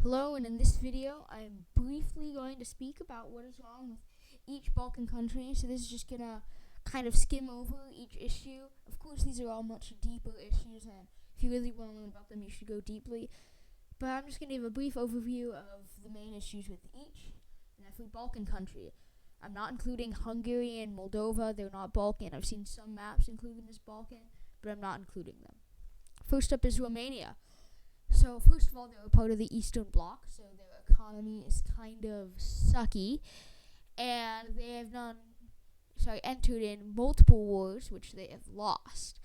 Hello, and in this video, I'm briefly going to speak about what is wrong with each Balkan country. So this is just going to kind of skim over each issue. Of course, these are all much deeper issues, and if you really want to learn about them, you should go deeply. But I'm just going to give a brief overview of the main issues with each and every Balkan country. I'm not including Hungary and Moldova. They're not Balkan. I've seen some maps including this Balkan, but I'm not including them. First up is Romania. So first of all, they're a part of the Eastern Bloc, so their economy is kind of sucky, and they have entered in multiple wars, which they have lost.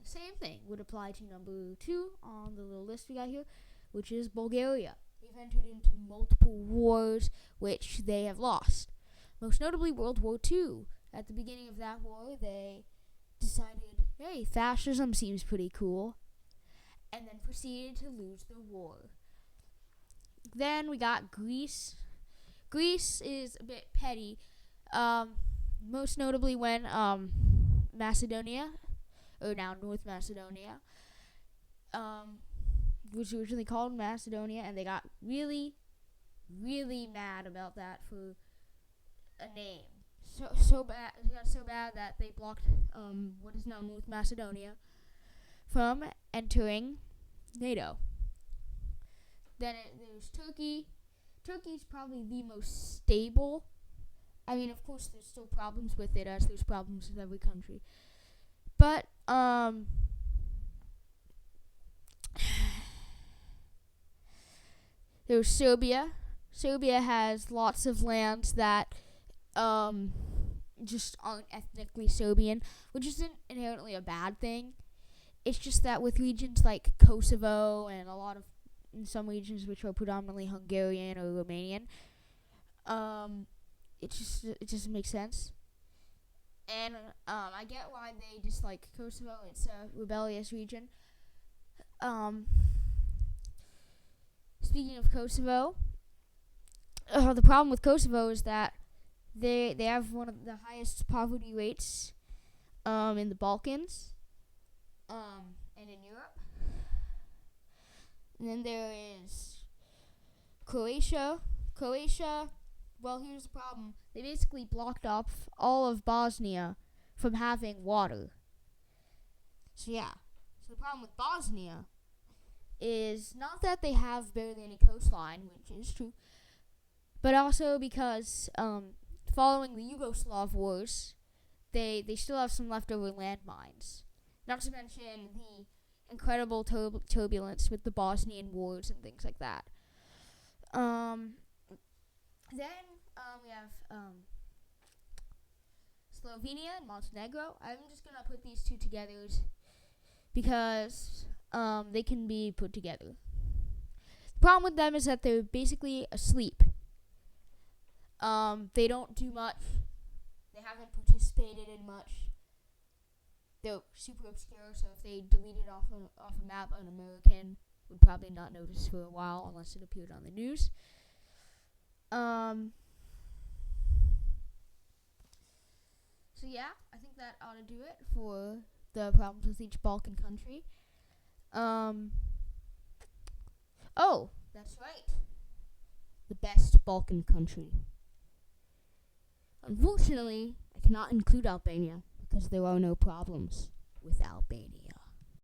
The same thing would apply to number 2 on the little list we got here, which is Bulgaria. They've entered into multiple wars, which they have lost. Most notably, World War II. At the beginning of that war, they decided, hey, fascism seems pretty cool, and then proceeded to lose the war. Then we got Greece. Greece is a bit petty, most notably when Macedonia, or now North Macedonia, was originally called Macedonia, and they got really, really mad about that for a name. So bad, it got so bad that they blocked what is now North Macedonia from entering NATO. Then there's Turkey. Turkey's probably the most stable. I mean, of course, there's still problems with it, as there's problems with every country. But, there's Serbia. Serbia has lots of lands that, just aren't ethnically Serbian, which isn't inherently a bad thing. It's just that with regions like Kosovo and in some regions which are predominantly Hungarian or Romanian, it just makes sense. And I get why they dislike Kosovo. It's a rebellious region. Speaking of Kosovo, the problem with Kosovo is that they have one of the highest poverty rates in the Balkans. And in Europe. And then there is Croatia. Croatia, well, here's the problem. They basically blocked off all of Bosnia from having water. So the problem with Bosnia is not that they have barely any coastline, which is true, but also because following the Yugoslav wars, they still have some leftover landmines. Not to mention the incredible turbulence with the Bosnian wars and things like that. Then we have Slovenia and Montenegro. I'm just going to put these two together because they can be put together. The problem with them is that they're basically asleep. They don't do much. They haven't participated in much. They're super obscure, so if they deleted off a map, an American would probably not notice for a while unless it appeared on the news. So I think that ought to do it for the problems with each Balkan country. Oh, that's right. The best Balkan country. Unfortunately, I cannot include Albania, because there are no problems with Albania.